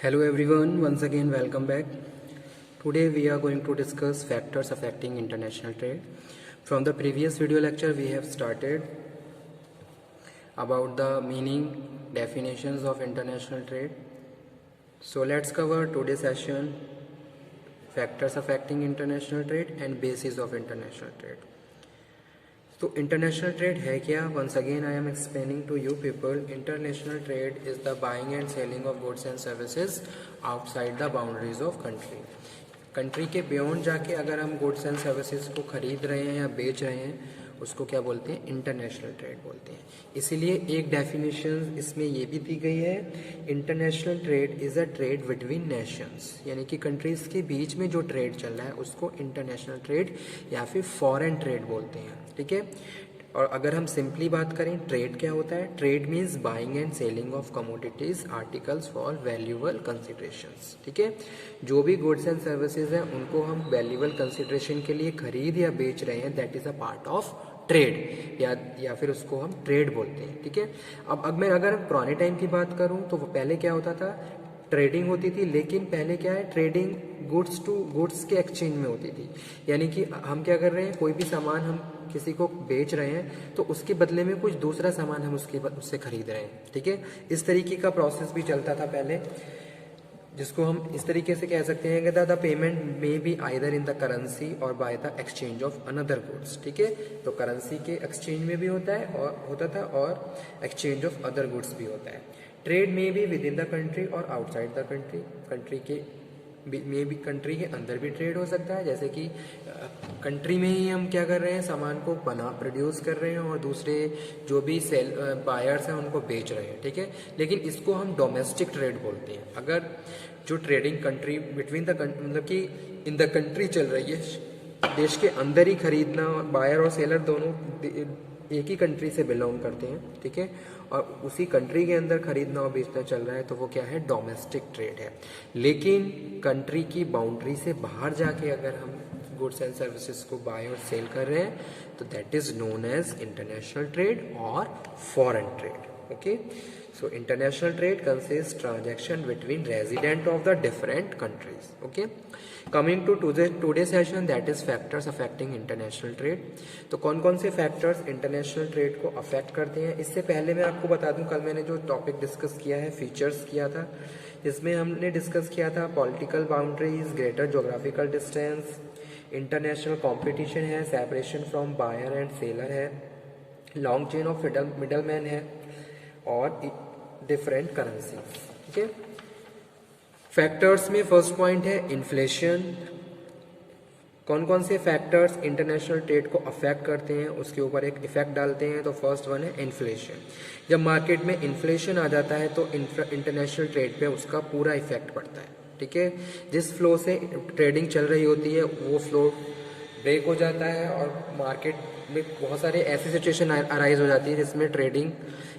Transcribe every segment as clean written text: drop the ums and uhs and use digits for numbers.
Hello everyone, once again welcome back. Today we are going to discuss factors affecting international trade. From the previous video lecture we have started about the meaning, definitions of international trade. So let's cover today's session factors affecting international trade and basis of international trade. तो international trade है क्या? Once again I am explaining to you people. International trade is the buying and selling of goods and services outside the boundaries of country. Country के beyond जाके अगर हम goods and services को खरीद रहे हैं या बेच रहे हैं उसको क्या बोलते हैं? इंटरनेशनल ट्रेड बोलते हैं. इसीलिए एक डेफिनेशन इसमें ये भी दी गई है, international trade is a trade between Nations, यानी कि कंट्रीज के बीच में जो ट्रेड चल रहा है उसको इंटरनेशनल ट्रेड या फिर फॉरेन ट्रेड बोलते हैं. ठीक है. और अगर हम सिंपली बात करें ट्रेड क्या होता है? Trade means buying and selling of commodities articles for valuable considerations. ठीक है. जो भी गुड्स एंड सर्विसेज हैं उनको हम वैल्यूएबल कंसिडरेशन के लिए खरीद या बेच रहे हैं, that is a part of trade या फिर उसको हम ट्रेड बोलते हैं. ठीक है. अब मैं अगर पुराने टाइम की बात करूं तो पहले क्या होता था? ट्रेडिंग होती थी, लेकिन पहले क्या है, ट्रेडिंग गुड्स टू गुड्स के एक्सचेंज में होती थी. यानी कि हम क्या कर रहे हैं, कोई भी सामान हम किसी को बेच रहे हैं तो उसके बदले में कुछ दूसरा सामान हम उससे खरीद रहे हैं. ठीक है. इस तरीके का प्रोसेस भी चलता था पहले, जिसको हम इस तरीके से कह सकते हैं कि the payment may be either in the currency or by the exchange of another goods. ठीक है. तो करेंसी के एक्सचेंज में भी होता था और एक्सचेंज ऑफ अदर गुड्स भी होता है. ट्रेड में भी विद इन द कंट्री और आउटसाइड द कंट्री. कंट्री के अंदर भी ट्रेड हो सकता है, जैसे कि कंट्री में ही हम क्या कर रहे हैं, सामान को प्रोड्यूस कर रहे हैं और दूसरे जो भी बायर्स हैं उनको बेच रहे हैं. ठीक है. लेकिन इसको हम डोमेस्टिक ट्रेड बोलते हैं. अगर जो ट्रेडिंग कंट्री बिटवीन द मतलब कि इन द कंट्री चल रही है, देश के अंदर ही खरीदना, बायर और सेलर दोनों एक ही कंट्री से बिलोंग करते हैं. ठीक है. और उसी कंट्री के अंदर खरीदना और बेचना चल रहा है तो वो क्या है? डोमेस्टिक ट्रेड है. लेकिन कंट्री की बाउंड्री से बाहर जाके अगर हम गुड्स एंड सर्विसेज को बाय और सेल कर रहे हैं तो that is known as international trade or foreign trade. Okay. So international trade consists transaction between resident of the different countries. Okay. Coming to today's session, that is factors affecting international trade. तो कौन कौन से factors international trade को affect करते हैं? इससे पहले मैं आपको बता दूं, कल मैंने जो टॉपिक डिस्कस किया है फीचर्स किया था, इसमें हमने डिस्कस किया था political boundaries, greater geographical distance, international competition है, separation from buyer and seller है, long chain of middleman है और डिफरेंट करेंसी. ठीक है. फैक्टर्स में फर्स्ट पॉइंट है इन्फ्लेशन. कौन कौन से फैक्टर्स इंटरनेशनल ट्रेड को अफेक्ट करते हैं, उसके ऊपर एक इफेक्ट डालते हैं. तो फर्स्ट वन है इन्फ्लेशन. जब मार्केट में इन्फ्लेशन आ जाता है तो इंटरनेशनल ट्रेड पे उसका पूरा इफेक्ट पड़ता है. ठीक है. जिस फ्लो से ट्रेडिंग चल रही होती है वो फ्लो ब्रेक हो जाता है और मार्केट में बहुत सारे ऐसी सिचुएशन अराइज हो जाती है जिसमें ट्रेडिंग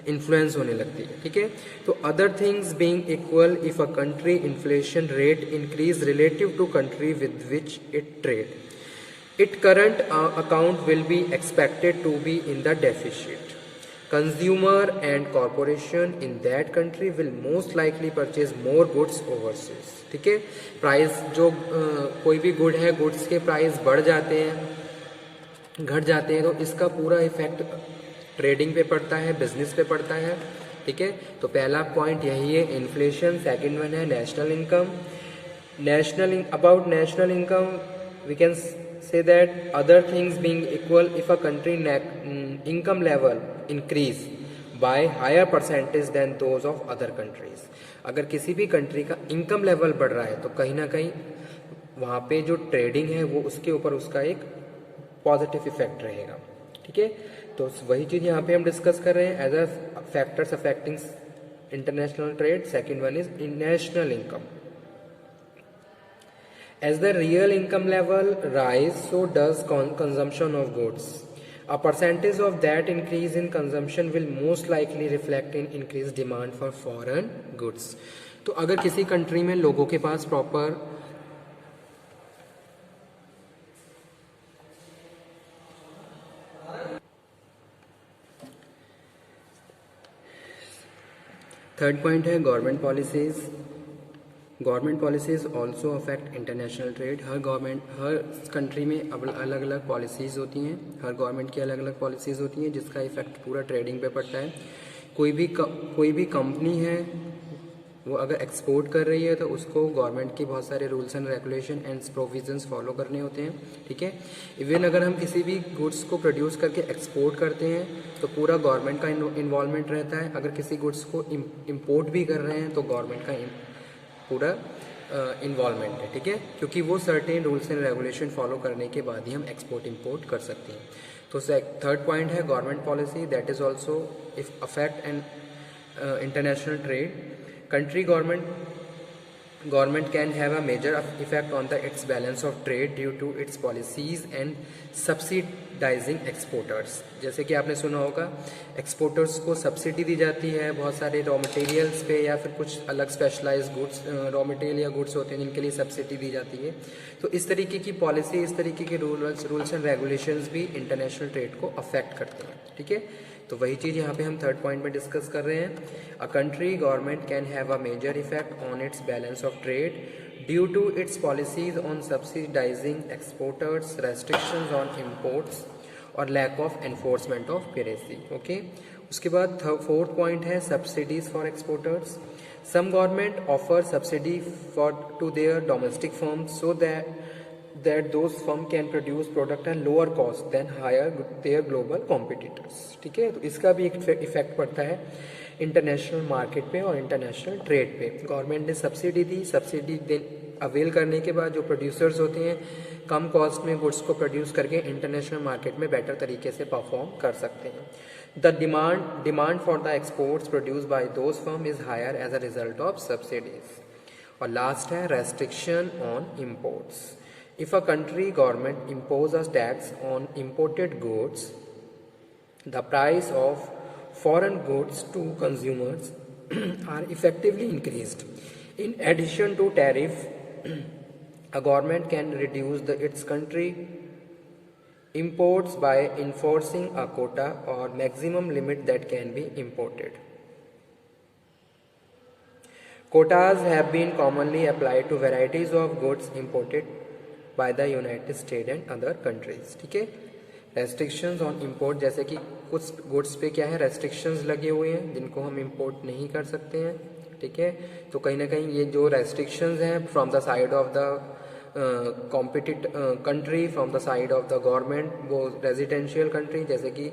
इन्फ्लुएंस होने लगती है. ठीक है. तो other things being equal, if a country inflation rate increase relative to country with which it trade, it current account will be expected to be in the deficit. Consumer and corporation in that country will most likely purchase more goods overseas. ठीक है. Price जो कोई भी good है, goods के price बढ़ जाते हैं, घट जाते हैं, तो इसका पूरा इफेक्ट ट्रेडिंग पे पड़ता है, बिजनेस पे पड़ता है. ठीक है. तो पहला पॉइंट यही है, इन्फ्लेशन. सेकंड वन है national income. About national income we can say that other things being equal, if a country income level increase by higher percentage than those of other countries, अगर किसी भी country का income level बढ़ रहा है तो कहीं ना कहीं वहाँ पे जो ट्रेडिंग है वो उसके ऊपर उसका एक पॉजिटिव इफेक्ट रहेगा. ठीक है. तो वही चीज़ यहाँ पे हम डिस्कस कर रहे हैं as a factors affecting international trade. Second one is national income. As the real income level rise, so does consumption of goods. A percentage of that increase in consumption will most likely reflect in increased demand for foreign goods. तो अगर किसी country में लोगों के पास proper third point है government policies. Government policies also affect international trade. हर country में अलग अलग पॉलिसीज़ होती हैं, हर गवर्नमेंट की अलग अलग पॉलिसीज़ होती हैं जिसका इफेक्ट पूरा ट्रेडिंग पे पड़ता है। कोई भी कंपनी है वो अगर एक्सपोर्ट कर रही है तो उसको गवर्नमेंट की बहुत सारे rules and regulation and provisions follow करने होते हैं, ठीक है। इवन अगर हम किसी भी गुड्स को प्रोड्यूस करके एक्सपोर्ट करते हैं तो पूरा गवर्नमेंट का इन्वॉल्वमेंट रहता है। अगर किसी गुड्स को इम्पोर्ट भी कर रहे हैं तो गवर्नमेंट का पूरा इन्वॉल्वमेंट है, ठीक है, क्योंकि वो certain rules and regulation follow करने के बाद ही हम एक्सपोर्ट इम्पोर्ट कर सकते हैं। तो थर्ड पॉइंट है government policy that is also if affect and international trade. Country government can have a major effect on its balance of trade due to its policies and subsidizing exporters। जैसे कि आपने सुना होगा exporters को subsidy दी जाती है बहुत सारे रॉ मटेरियल्स पे या फिर कुछ अलग स्पेशलाइज्ड गुड्स रॉ मटेरियल या गुड्स होते हैं जिनके लिए सब्सिडी दी जाती है। तो इस तरीके की पॉलिसी, इस तरीके के रूल्स एंड रेगुलेशंस भी इंटरनेशनल ट्रेड को अफेक्ट करते हैं, ठीक है। तो वही चीज़ यहाँ पे हम थर्ड पॉइंट में डिस्कस कर रहे हैं। A country government can have a major effect on its balance of trade due to its policies on subsidising exporters, restrictions on imports और lack of enforcement of piracy, okay. उसके बाद fourth point है subsidies for exporters. Some government offer subsidy for to their domestic firms so that those firm can produce product at lower cost than higher their global competitors, ठीक है। तो इसका भी एक effect पड़ता है इंटरनेशनल मार्केट पे और इंटरनेशनल ट्रेड पे। गवर्नमेंट ने सब्सिडी दी, अवेल करने के बाद जो प्रोड्यूसर्स होते हैं कम कॉस्ट में गुड्स को प्रोड्यूस करके इंटरनेशनल मार्केट में बेटर तरीके से परफॉर्म कर सकते हैं। The demand for the exports produce by those firm is higher as a result of subsidies. और लास्ट है restriction on imports. If a country government imposes tax on imported goods, the price of foreign goods to consumers are effectively increased. In addition to tariff, a government can reduce its country imports by enforcing a quota or maximum limit that can be imported. Quotas have been commonly applied to varieties of goods imported by the United States and other countries, ठीक है। Restrictions on import, जैसे कि कुछ goods पे क्या है restrictions लगे हुए हैं जिनको हम इम्पोर्ट नहीं कर सकते हैं, ठीक है। तो कहीं ना कहीं ये जो रेस्ट्रिक्शंस हैं from the side of the country, from the side of the government, वो रेजिडेंशियल कंट्री जैसे कि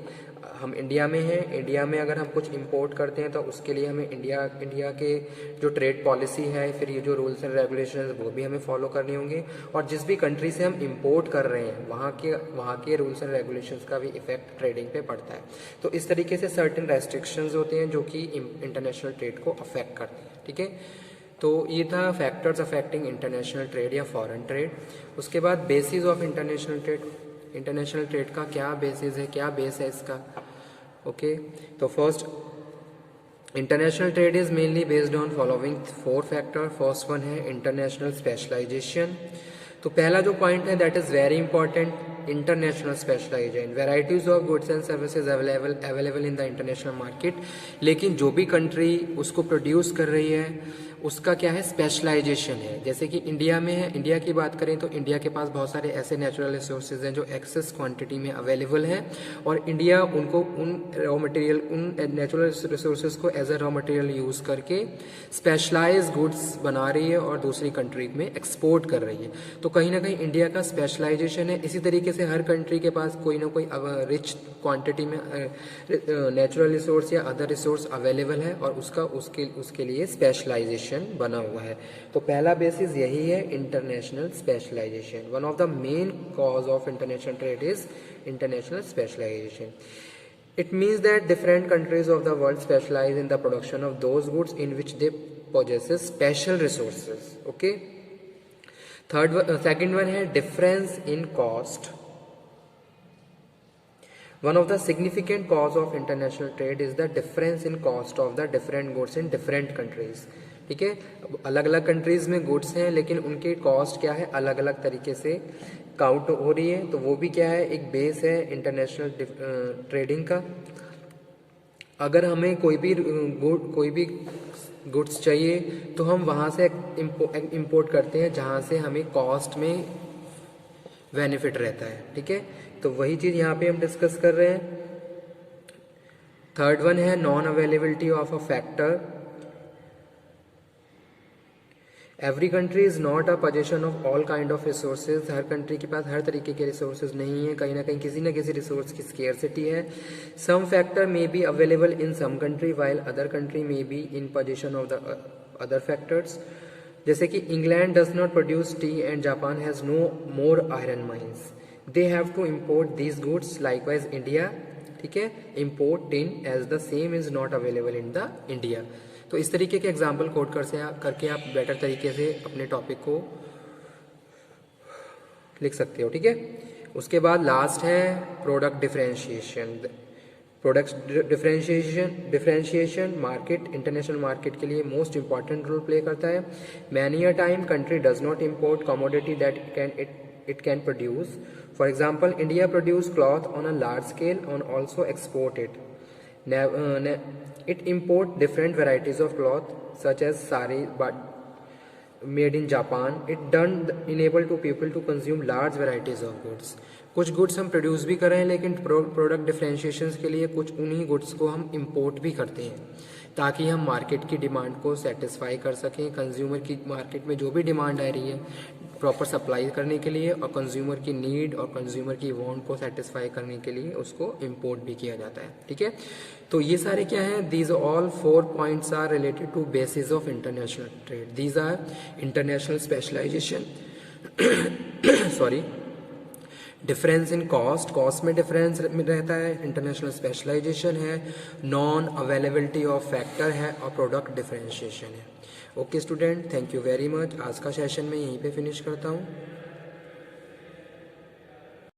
हम इंडिया में हैं, इंडिया में अगर हम कुछ इंपोर्ट करते हैं तो उसके लिए हमें इंडिया के जो ट्रेड पॉलिसी है, फिर ये जो रूल्स एंड रेगुलेशंस वो भी हमें फॉलो करने होंगे। और जिस भी कंट्री से हम इंपोर्ट कर रहे हैं वहाँ के रूल्स एंड रेगुलेशंस का भी इफेक्ट ट्रेडिंग पे पड़ता है। तो इस तरीके से सर्टेन रेस्ट्रिक्शंस होते हैं जो कि इंटरनेशनल ट्रेड को अफेक्ट करते हैं, ठीक है। तो ये था फैक्टर्स अफेक्टिंग इंटरनेशनल ट्रेड या फॉरेन ट्रेड। उसके बाद basis of international trade. International trade का क्या बेसिस है, क्या बेस है इसका, ओके। तो first, international trade is mainly based on following 4 factor. First one है इंटरनेशनल स्पेशलाइजेशन। तो पहला जो पॉइंट है that is very important, international specialization. Varieties of goods and services available in the international market, लेकिन जो भी country उसको produce कर रही है उसका क्या है स्पेशलाइजेशन है। जैसे कि इंडिया में है, इंडिया की बात करें तो इंडिया के पास बहुत सारे ऐसे नेचुरल रिसोर्सेज हैं जो एक्सेस क्वांटिटी में अवेलेबल हैं और इंडिया उनको उन रॉ मटेरियल, उन नेचुरल रिसोर्सेज को as a raw material use करके स्पेशलाइज गुड्स बना रही है और दूसरी कंट्री में एक्सपोर्ट कर रही है। तो कहीं ना कहीं इंडिया का स्पेशलाइजेशन है। इसी तरीके से हर कंट्री के पास कोई ना कोई रिच क्वांटिटी में नेचुरल रिसोर्स या अदर रिसोर्स अवेलेबल है और उसके लिए स्पेशलाइजेशन बना हुआ है। तो पहला बेसिस यही है international specialization. One of the main cause of international trade is international specialization. It means that different countries of the world specialize in the production of those goods in which they possess special resources, okay। Second one है difference in cost। One of the significant cause of international trade is the difference in cost of the different goods in different countries, ठीक है। अलग अलग countries में goods हैं लेकिन उनके cost क्या है अलग अलग तरीके से काउंट हो रही है। तो वो भी क्या है एक बेस है इंटरनेशनल ट्रेडिंग का। अगर हमें कोई भी गुड्स चाहिए तो हम वहाँ से इंपोर्ट करते हैं जहाँ से हमें कॉस्ट में बेनिफिट रहता है, ठीक है। तो वही चीज़ यहाँ पे हम डिस्कस कर रहे हैं। थर्ड वन है non availability of a factor. Every country is not a position of all kind of resources. Her country के पास हर तरीके के रिसोर्सेज नहीं है, कहीं ना कहीं किसी न किसी रिसोर्स की स्केर्सिटी है। Some factor may be available in some country while other country may be in position of the other factors. जैसे कि England does not produce tea and Japan has no more iron mines, they have to import these goods. Likewise India, ठीक है, import tin as the same is not available in the India. तो इस तरीके के example code करके आप better तरीके से अपने टॉपिक को लिख सकते हो, ठीक है। उसके बाद लास्ट है product differentiation. Product differentiation market, international market के लिए मोस्ट इंपॉर्टेंट रोल प्ले करता है। Many a time country does not import commodity that it can produce. For example, India produce cloth on a large scale and also export it. It import different varieties of cloth such as sari but made in Japan. It don't enable to people to consume large varieties of goods. कुछ goods हम produce भी कर रहे हैं लेकिन product differentiation के लिए कुछ उन्हीं गुड्स को हम इंपोर्ट भी करते हैं ताकि हम मार्केट की डिमांड को सेटिस्फाई कर सकें। कंज्यूमर की मार्केट में जो भी डिमांड आ रही है प्रॉपर सप्लाई करने के लिए और कंज्यूमर की नीड और कंज्यूमर की वांट को सेटिस्फाई करने के लिए उसको इंपोर्ट भी किया जाता है, ठीक है। तो ये सारे क्या हैं, these all 4 points are related to basis of international trade. These are international specialization sorry, difference in cost, cost में डिफरेंस रहता है, इंटरनेशनल स्पेशलाइजेशन है, नॉन अवेलेबिलिटी ऑफ फैक्टर है और प्रोडक्ट डिफरेंशिएशन है। Okay student, thank you very much. आज का session मैं यहीं पे फिनिश करता हूँ।